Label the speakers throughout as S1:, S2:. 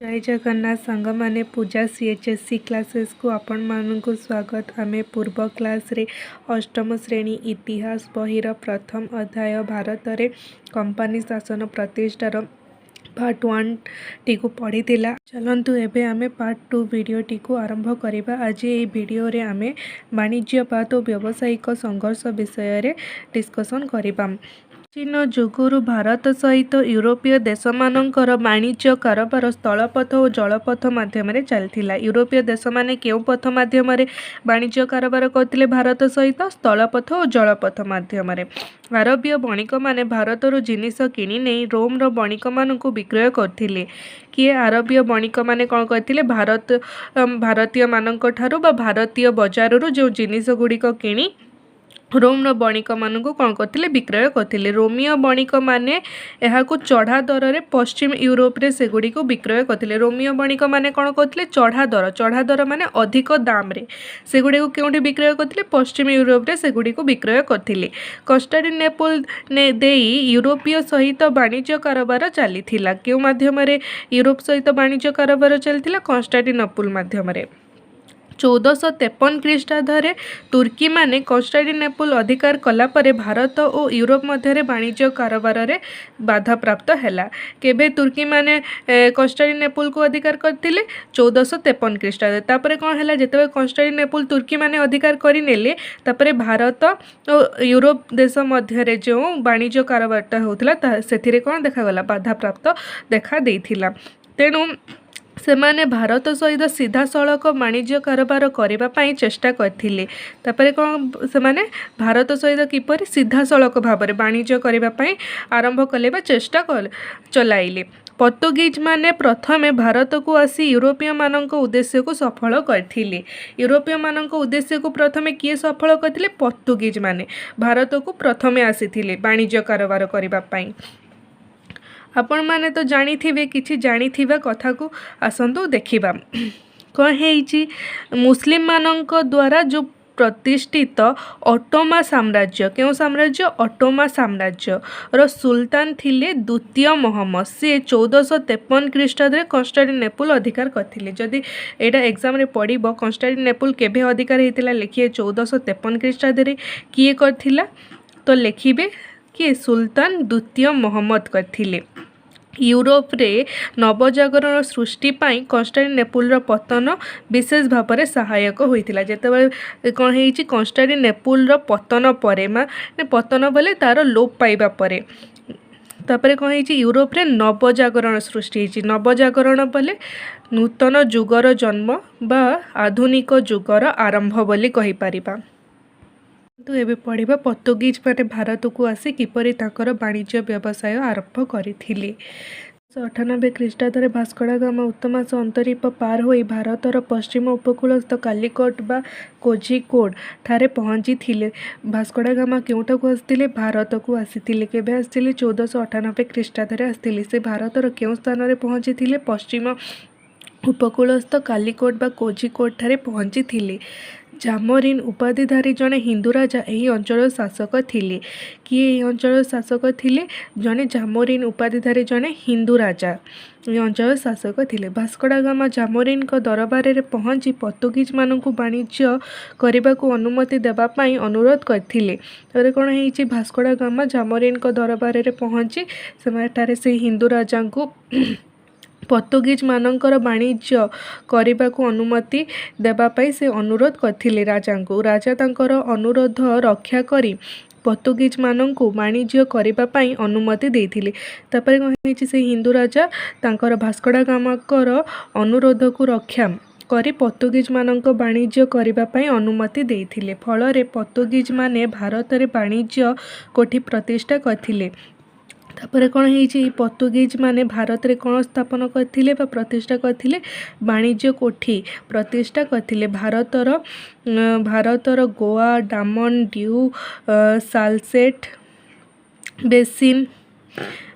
S1: जय जगन्नाथ सांग माने पूजा सीएचएससी क्लासेस को आपण मानक स्वागत। आमे पूर्व क्लास रे अष्टम श्रेणी इतिहास बहिर प्रथम अध्याय भारत रे कंपनी शासन प्रतिष्ठार पार्ट 1 टी को पढ़ी थिला। चलंतु एबे आमे पार्ट 2 वीडियो टी को आरंभ करिबा। आज ए वीडियो रे आमे वाणिज्यवाद और व्यावसायिक संघर्ष विषय रे डिस्कशन करिबा। प्राचीन जुगुरु भारत सहित यूरोपीय देश मानकर वाणिज्य कारोबार स्थलपथ और जलपथ माध्यम चलता। यूरोपीय देश माने केउ पथ माध्यम वाणिज्य कारोबार करते? भारत सहित स्थलपथ और जलपथ माध्यम। आरबीय वणिक माने भारत जिनिस किणी नहीं रोम रो वणिक मानकु विक्रय करथिले। किए आरबीय वणिक माने कौन करथिले? भारतीय मानक ठारू बा भारतीय बजार रू जो जिनिस गुड़िक किणी रोम वणिक मान कौन करते? विक्रय करते। रोमीय वणिक माने यहाकू चढ़ा दर रे पश्चिम यूरोप रे सेगुड़ी को विक्रय करते। रोमीय वणिक माने कौन करते? चढ़ा दर माने अधिक दाम रे सेगुड़ी को क्योंठी विक्रय करते? पश्चिम यूरोप रे सेगुड़ी को विक्रय करते। कन्स्टान्टिनोपल ने देई यूरोपीय सहित वाणिज्य कारोबार चली क्यों माध्यम यूरोप सहित वाणिज्य कारोबार चली? कन्स्टान्टिनोपल माध्यम। 1453 ख्रीष्टाब्द तुर्की माने कन्स्टान्टिनोपल अधिकार कला परे भारत और यूरोप मध्य वाणिज्य कारोबार रे बाधा प्राप्त हैला। केबे तुर्की माने कन्स्टान्टिनोपल को अधिकार करते? 1453 ख्रीष्टाब्द। तापरे कौन हैला? जेतेबे कन्स्टान्टिनोपल तुर्की माने अधिकार करि नेले तापरे भारत और यूरोप देश मध्य जो वाणिज्य कारोबारटा होउतला सेथिरे कौन देखागला? बाधा प्राप्त देखा देइथिला। तेणु से माने भारत सहित सीधा सड़क वाणिज्य कारोबार करने चेष्टा करथिले। तापरे कौन से माने भारत सहित किपर सीधा सड़क भाव में वाणिज्य करने आरंभ कले बा चेष्टा चलाइले। पोर्तुगीज माने प्रथमे भारत को आसी यूरोपीय मानक उद्देश्य को सफल करथिले। यूरोपीय मानक उद्देश्य को प्रथमे किए सफल करथिले? पोर्तुगीज माने भारत को प्रथमे आसीथिले वाणिज्य कारोबार करने। आपण माने तो जानी थिबे किछि जानी थिबा कथा को आसंतु देखिबा। कौन है मुस्लिम मानक द्वारा जो प्रतिष्ठित ऑटोमा साम्राज्य, क्यों साम्राज्य? ऑटोमा साम्राज्य रो सुल्तान थिले द्वितीय मोहम्मद। से 1453 ख्रीष्टाब्द कन्स्टान्टिनोपल अधिकार करथिले। जदि एटा एग्जाम रे पड़िबो कन्स्टान्टिनोपल केबे अधिकार हेतिला लिखिए 1453 ख्रीष्टाब्द रे किए करथिला तो लिखिबे कि सुल्तान द्वितीय मोहम्मद करथिले। यूरोप रे नवजागरण सृष्टि पाई कन्स्टान्टिनोपल पतन विशेष भाव में सहायक होइतिला। जेतेबेले कौन है कन्स्टान्टिनोपल पतन परे माने पतन बोले तार लोप पाइबा परे तापरे कौन है यूरोप रे नवजागरण सृष्टि होइछि। नवजागरण बोले नूतन जुगर जन्म बा आधुनिक जुगर आरंभ बोली कहि परिबा। तो एबे पढ़िबा पोर्तुगीज माने भारत को आसी किपरि ताकर वाणिज्य व्यवसाय आरंभ करथिले। 98 ख्रीष्टाब्द भास्को डा गामा उत्तम मास अंतरीप पार होई भारतर पश्चिम उपकूलस्थ कालिकोट बा कोझिकोड ठारे पहुंची थिले। भास्को डा गामा केउटा को आस्तिले? भारत को आसीथिले। केबे आस्तिले? 1498 ख्रीष्टाब्द आस्तिले। से भारतर केउ स्थान रे पहुंची थिले? पश्चिम उपकूलस्थ कालिकोट बा कोझिकोड ठारे पहुंची थिले। जामोरिन उपाधिधारी जड़े हिंदू राजा यही अंचल शासक थिले। किए यही अंचल शासक थिले? जड़े जामोरिन उपाधिधारी जड़े हिंदू राजा ये अंचल शासक थिले। भास्को डा गामा जामोरिन को दरबार रे पहुंची पोर्तुगीज मानकु वाणिज्य करने को अनुमति देवा पाई अनुरोध करथिले। तरे कौन है भास्को डा गामा जामोरिन को दरबार रे पहुंची से हिंदू राजा को पोर्तुगीज मानकर वाणिज्य करने को अनुमति देवाई से अनुरोध करथिले राजा को। राजा तांकर अनुरोध रक्षा करी पोर्तुगीज मानकु वाणिज्य करने अनुमति देथिले। तापर कौन से हिंदू राजा तांकर भास्को डा गामाकर अनुरोध को रक्षा करी पोर्तुगीज मानक वाणिज्य करने अनुमति देथिले। फल रे पोर्तुगीज माने भारत रे वाणिज्य कोठी प्रतिष्ठा करथिले। तापर कौन है पोर्तुगीज माने भारत रे कौन स्थापन करथिले बा प्रतिष्ठा करथिले? वाणिज्य कोठी प्रतिष्ठा करथिले। भारतर गोवा, डामन ड्यू, सालसेट बेसिन,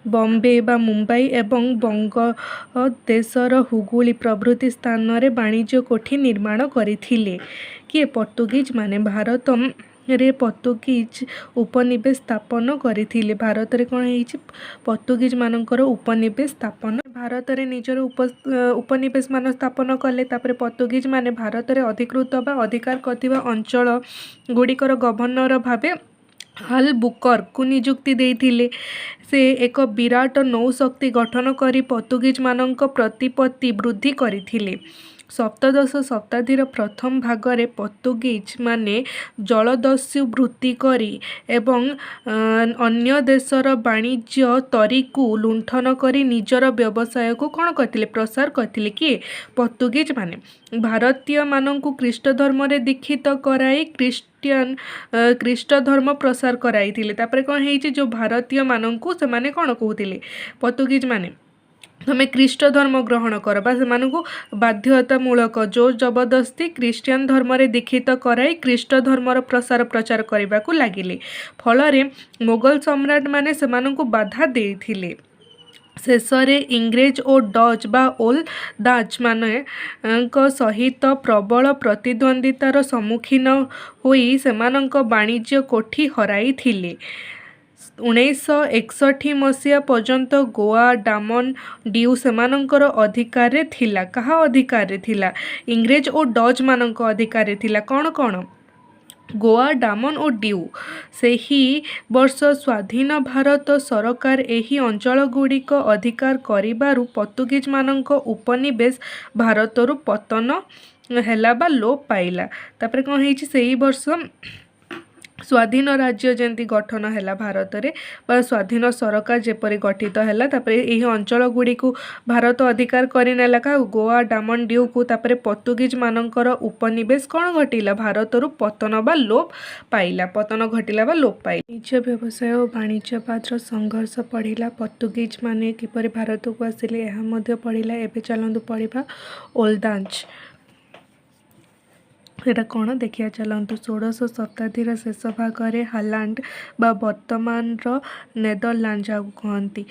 S1: बॉम्बे बा मुंबई एवं बंगदेशर हुगुली प्रभृति स्थान रे वाणिज्य कोठी निर्माण करथिले। किए? पोर्तुगीज माने ରେ ପର୍ତ୍ତୁଗୀଜ ଉପନିବେଶ ସ୍ଥାପନ କରିଥିଲେ। ଭାରତରେ କ'ଣ ହେଇଛି, ପର୍ତ୍ତୁଗୀଜ ମାନଙ୍କର ଉପନିବେଶ ସ୍ଥାପନ, ଭାରତରେ ନିଜର ଉପନିବେଶ ମାନ ସ୍ଥାପନ କଲେ। ତାପରେ ପର୍ତ୍ତୁଗୀଜ ମାନେ ଭାରତରେ ଅଧିକୃତ ବା ଅଧିକାର କରିଥିବା ଅଞ୍ଚଳ ଗୁଡ଼ିକର ଗଭର୍ଣ୍ଣର ଭାବେ ଆଲବୁକର୍କୁ ନିଯୁକ୍ତି ଦେଇଥିଲେ। ସେ ଏକ ବିରାଟ ନୌଶକ୍ତି ଗଠନ କରି ପର୍ତ୍ତୁଗୀଜ ମାନଙ୍କ ପ୍ରତିପତ୍ତି ବୃଦ୍ଧି କରିଥିଲେ। ସପ୍ତଦଶ ଶତାବ୍ଦୀର ପ୍ରଥମ ଭାଗରେ ପର୍ତ୍ତୁଗୀଜ ମାନେ ଜଳଦସ୍ୟୁ ବୃତ୍ତି କରି ଏବଂ ଅନ୍ୟ ଦେଶର ବାଣିଜ୍ୟ ତରିକୁ ଲୁଣ୍ଠନ କରି ନିଜର ବ୍ୟବସାୟକୁ କ'ଣ କରିଥିଲେ, ପ୍ରସାର କରିଥିଲେ। କିଏ, ପର୍ତ୍ତୁଗୀଜ ମାନେ। ଭାରତୀୟମାନଙ୍କୁ ଖ୍ରୀଷ୍ଟ ଧର୍ମରେ ଦୀକ୍ଷିତ କରାଇ ଖ୍ରୀଷ୍ଟ ଧର୍ମ ପ୍ରସାର କରାଇଥିଲେ। ତାପରେ କ'ଣ ହେଇଛି, ଯେଉଁ ଭାରତୀୟମାନଙ୍କୁ ସେମାନେ କ'ଣ କହୁଥିଲେ, ପର୍ତ୍ତୁଗୀଜ ମାନେ, ତମେ ଖ୍ରୀଷ୍ଟ ଧର୍ମ ଗ୍ରହଣ କର, ବା ସେମାନଙ୍କୁ ବାଧ୍ୟତାମୂଳକ ଜୋର ଜବରଦସ୍ତି ଖ୍ରୀଷ୍ଟିଆନ ଧର୍ମରେ ଦୀକ୍ଷିତ କରାଇ ଖ୍ରୀଷ୍ଟ ଧର୍ମର ପ୍ରଚାର କରିବାକୁ ଲାଗିଲେ। ଫଳରେ ମୋଗଲ ସମ୍ରାଟମାନେ ସେମାନଙ୍କୁ ବାଧା ଦେଇଥିଲେ। ଶେଷରେ ଇଂରେଜ ଓ ଡଚ୍ ବା ଓଲଦାଜ ମାନଙ୍କ ସହିତ ପ୍ରବଳ ପ୍ରତିଦ୍ୱନ୍ଦ୍ୱିତାର ସମ୍ମୁଖୀନ ହୋଇ ସେମାନଙ୍କ ବାଣିଜ୍ୟ କୋଠି ହରାଇଥିଲେ। 1961 ମସିହା ପର୍ଯ୍ୟନ୍ତ ଗୋଆ, ଡାମନ, ଡିଉ ସେମାନଙ୍କର ଅଧିକାରରେ ଥିଲା। କାହା ଅଧିକାରରେ ଥିଲା, ଇଂରେଜ ଓ ଡଚ୍ ମାନଙ୍କ ଅଧିକାରରେ ଥିଲା। କ'ଣ କ'ଣ, ଗୋଆ, ଡାମନ ଓ ଡିଉ। ସେହି ବର୍ଷ ସ୍ୱାଧୀନ ଭାରତ ସରକାର ଏହି ଅଞ୍ଚଳଗୁଡ଼ିକ ଅଧିକାର କରିବାରୁ ପର୍ତ୍ତୁଗୀଜ ମାନଙ୍କ ଉପନିବେଶ ଭାରତରୁ ପତନ ହେଲା ବା ଲୋପ ପାଇଲା। ତାପରେ କ'ଣ ହେଇଛି, ସେହି ବର୍ଷ ସ୍ୱାଧୀନ ରାଜ୍ୟ ଯେମିତି ଗଠନ ହେଲା ଭାରତରେ, ବା ସ୍ୱାଧୀନ ସରକାର ଯେପରି ଗଠିତ ହେଲା। ତାପରେ ଏହି ଅଞ୍ଚଳ ଗୁଡ଼ିକୁ ଭାରତ ଅଧିକାର କରିନେଲା, କାହା, ଗୋଆ, ଡାମନ, ଡିଉକୁ। ତାପରେ ପର୍ତ୍ତୁଗୀଜ ମାନଙ୍କର ଉପନିବେଶ କ'ଣ ଘଟିଲା, ଭାରତରୁ ପତନ ବା ଲୋପ ପାଇଲା, ପତନ ଘଟିଲା ବା ଲୋପ ପାଇଲା। ନିଜ ବ୍ୟବସାୟ ଓ ବାଣିଜ୍ୟବାଦର ସଂଘର୍ଷ ପଡ଼ିଲା। ପର୍ତ୍ତୁଗୀଜ ମାନେ କିପରି ଭାରତକୁ ଆସିଲେ ଏହା ମଧ୍ୟ ପଡ଼ିଲା। ଏବେ ଚାଲନ୍ତୁ ପଢ଼ିବା ଓଲଦାଜ। ଏଇଟା କ'ଣ ଦେଖିବା ଚାଲନ୍ତୁ। 16ଶ ଶତାବ୍ଦୀର ଶେଷ ଭାଗରେ ହଲାଣ୍ଡ ବା ବର୍ତ୍ତମାନର ନେଦରଲ୍ୟାଣ୍ଡ ଯାହାକୁ କହନ୍ତି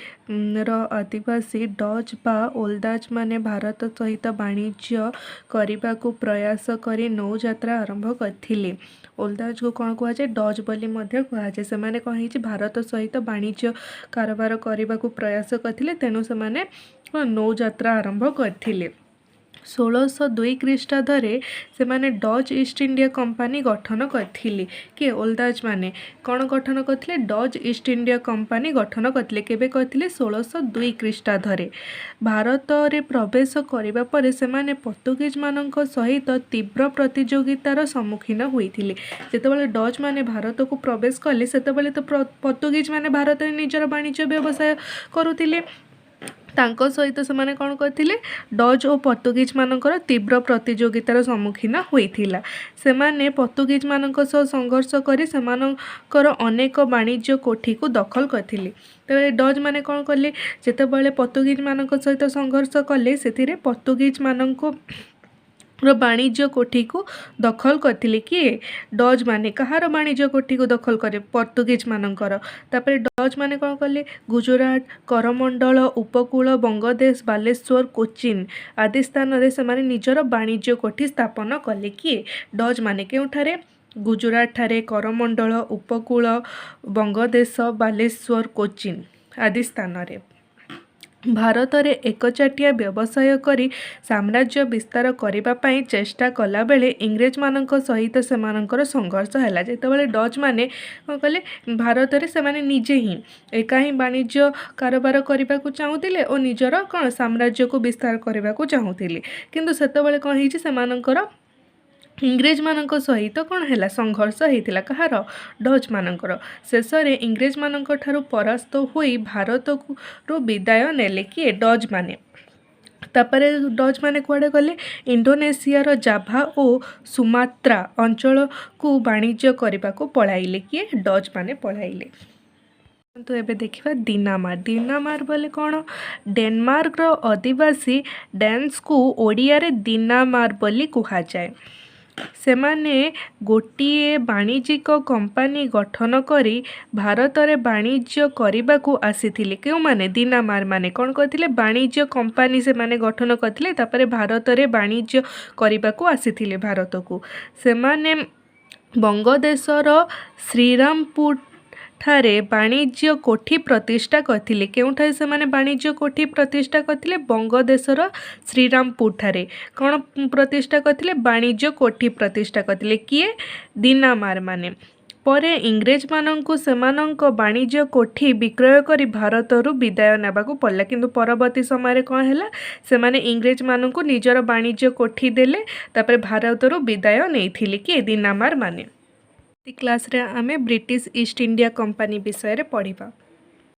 S1: ର ଅଧିବାସୀ ଡଚ୍ ବା ଓଲଦାଜ ମାନେ ଭାରତ ସହିତ ବାଣିଜ୍ୟ କରିବାକୁ ପ୍ରୟାସ କରି ନୌଯାତ୍ରା ଆରମ୍ଭ କରିଥିଲେ। ଓଲଦାଜକୁ କ'ଣ କୁହାଯାଏ, ଡଚ୍ ବୋଲି ମଧ୍ୟ କୁହାଯାଏ। ସେମାନେ କ'ଣ ହେଇଛି, ଭାରତ ସହିତ ବାଣିଜ୍ୟ କାରବାର କରିବାକୁ ପ୍ରୟାସ କରିଥିଲେ, ତେଣୁ ସେମାନେ ନୌଯାତ୍ରା ଆରମ୍ଭ କରିଥିଲେ। 1602 ଖ୍ରୀଷ୍ଟାବ୍ଦରେ ସେମାନେ ଡଚ୍ ଇଷ୍ଟ ଇଣ୍ଡିଆ କମ୍ପାନୀ ଗଠନ କରିଥିଲେ। କିଏ, ଓଲଦାଜ ମାନେ କ'ଣ ଗଠନ କରିଥିଲେ, ଡଚ୍ ଇଷ୍ଟ ଇଣ୍ଡିଆ କମ୍ପାନୀ ଗଠନ କରିଥିଲେ। କେବେ କରିଥିଲେ, 1602 ଖ୍ରୀଷ୍ଟାବ୍ଦରେ। ଭାରତରେ ପ୍ରବେଶ କରିବା ପରେ ସେମାନେ ପର୍ତ୍ତୁଗୀଜ ମାନଙ୍କ ସହିତ ତୀବ୍ର ପ୍ରତିଯୋଗିତାର ସମ୍ମୁଖୀନ ହୋଇଥିଲେ। ଯେତେବେଳେ ଡଚ୍ ମାନେ ଭାରତକୁ ପ୍ରବେଶ କଲେ, ସେତେବେଳେ ତ ପର୍ତ୍ତୁଗୀଜ ମାନେ ଭାରତରେ ନିଜର ବାଣିଜ୍ୟ ବ୍ୟବସାୟ କରୁଥିଲେ। ତାଙ୍କ ସହିତ ସେମାନେ କ'ଣ କରିଥିଲେ, ଡଚ୍ ଓ ପର୍ତ୍ତୁଗୀଜ ମାନଙ୍କର ତୀବ୍ର ପ୍ରତିଯୋଗିତାର ସମ୍ମୁଖୀନ ହୋଇଥିଲା। ସେମାନେ ପର୍ତ୍ତୁଗୀଜ ମାନଙ୍କ ସହ ସଂଘର୍ଷ କରି ସେମାନଙ୍କର ଅନେକ ବାଣିଜ୍ୟ କୋଠିକୁ ଦଖଲ କରିଥିଲେ। ତେବେ ଡଚ୍ ମାନେ କ'ଣ କଲେ, ଯେତେବେଳେ ପର୍ତ୍ତୁଗୀଜ ମାନଙ୍କ ସହିତ ସଂଘର୍ଷ କଲେ, ସେଥିରେ ପର୍ତ୍ତୁଗୀଜ ମାନଙ୍କ ବାଣିଜ୍ୟ କୋଠିକୁ ଦଖଲ କରିଥିଲେ। କିଏ, ଡଚ୍ ମାନେ। କାହାର ବାଣିଜ୍ୟ କୋଠିକୁ ଦଖଲ କରେ, ପର୍ତ୍ତୁଗୀଜ ମାନଙ୍କର। ତାପରେ ଡଚ୍ ମାନେ କ'ଣ କଲେ, ଗୁଜୁରାଟ, କରମଣ୍ଡଳ ଉପକୂଳ, ବଙ୍ଗଦେଶ, ବାଲେଶ୍ୱର, କୋଚିନ୍ ଆଦି ସ୍ଥାନରେ ସେମାନେ ନିଜର ବାଣିଜ୍ୟ କୋଠି ସ୍ଥାପନ କଲେ। କିଏ, ଡଚ୍ ମାନେ। କେଉଁଠାରେ, ଗୁଜୁରାଟ ଠାରେ, କରମଣ୍ଡଳ ଉପକୂଳ, ବଙ୍ଗଦେଶ, ବାଲେଶ୍ୱର, କୋଚିନ୍ ଆଦି ସ୍ଥାନରେ। ଭାରତରେ ଏକଚାଟିଆ ବ୍ୟବସାୟ କରି ସାମ୍ରାଜ୍ୟ ବିସ୍ତାର କରିବା ପାଇଁ ଚେଷ୍ଟା କଲାବେଳେ ଇଂରେଜମାନଙ୍କ ସହିତ ସେମାନଙ୍କର ସଂଘର୍ଷ ହେଲା। ଯେତେବେଳେ ଡଚ୍ ମାନେ କ'ଣ କଲେ, ଭାରତରେ ସେମାନେ ନିଜେ ହିଁ ଏକା ହିଁ ବାଣିଜ୍ୟ କାରବାର କରିବାକୁ ଚାହୁଁଥିଲେ ଓ ନିଜର କ'ଣ ସାମ୍ରାଜ୍ୟକୁ ବିସ୍ତାର କରିବାକୁ ଚାହୁଁଥିଲେ। କିନ୍ତୁ ସେତେବେଳେ କ'ଣ ହେଇଛି, ସେମାନଙ୍କର ଇଂରେଜମାନଙ୍କ ସହିତ କ'ଣ ହେଲା, ସଂଘର୍ଷ ହେଇଥିଲା। କାହାର, ଡଚ୍ ମାନଙ୍କର। ଶେଷରେ ଇଂରେଜମାନଙ୍କ ଠାରୁ ପରାସ୍ତ ହୋଇ ଭାରତରୁ ବିଦାୟ ନେଲେ। କିଏ, ଡଚ୍ ମାନେ। ତାପରେ ଡଚ୍ ମାନେ କୁଆଡ଼େ ଗଲେ, ଇଣ୍ଡୋନେସିଆର ଜାଭା ଓ ସୁମାତ୍ରା ଅଞ୍ଚଳକୁ ବାଣିଜ୍ୟ କରିବାକୁ ପଳାଇଲେ। କିଏ, ଡଚ୍ ମାନେ ପଳାଇଲେ। ତ ଏବେ ଦେଖିବା ଦିନାମାର। ଦିନାମାର ବୋଲେ କ'ଣ, ଡେନମାର୍କର ଅଧିବାସୀ ଡ୍ୟାନ୍ସକୁ ଓଡ଼ିଆରେ ଦିନାମାର ବୋଲି କୁହାଯାଏ। ସେମାନେ ଗୋଟିଏ ବାଣିଜ୍ୟିକ କମ୍ପାନୀ ଗଠନ କରି ଭାରତରେ ବାଣିଜ୍ୟ କରିବାକୁ ଆସିଥିଲେ। କେଉଁମାନେ, ଦିନାମାର ମାନେ କ'ଣ କରିଥିଲେ, ବାଣିଜ୍ୟ କମ୍ପାନୀ ସେମାନେ ଗଠନ କରିଥିଲେ। ତାପରେ ଭାରତରେ ବାଣିଜ୍ୟ କରିବାକୁ ଆସିଥିଲେ ଭାରତକୁ। ସେମାନେ ବଙ୍ଗଦେଶର ଶ୍ରୀରାମପୁର ଠାରେ ବାଣିଜ୍ୟ କୋଠି ପ୍ରତିଷ୍ଠା କରିଥିଲେ। କେଉଁଠାରେ ସେମାନେ ବାଣିଜ୍ୟ କୋଠି ପ୍ରତିଷ୍ଠା କରିଥିଲେ? ବଙ୍ଗଦେଶର ଶ୍ରୀରାମପୁର ଠାରେ କ'ଣ ପ୍ରତିଷ୍ଠା କରିଥିଲେ? ବାଣିଜ୍ୟ କୋଠି ପ୍ରତିଷ୍ଠା କରିଥିଲେ। କିଏ? ଦିନାମାର ମାନେ। ପରେ ଇଂରେଜମାନଙ୍କୁ ସେମାନଙ୍କ ବାଣିଜ୍ୟ କୋଠି ବିକ୍ରୟ କରି ଭାରତରୁ ବିଦାୟ ନେବାକୁ ପଡ଼ିଲା। କିନ୍ତୁ ପରବର୍ତ୍ତୀ ସମୟରେ କ'ଣ ହେଲା? ସେମାନେ ଇଂରେଜମାନଙ୍କୁ ନିଜର ବାଣିଜ୍ୟ କୋଠି ଦେଲେ, ତାପରେ ଭାରତରୁ ବିଦାୟ ନେଇଥିଲେ। କିଏ? ଦିନାମାର ମାନେ। କ୍ଲାସ୍ରେ ଆମେ ବ୍ରିଟିଶ ଇଷ୍ଟ ଇଣ୍ଡିଆ କମ୍ପାନୀ ବିଷୟରେ ପଢ଼ିବା।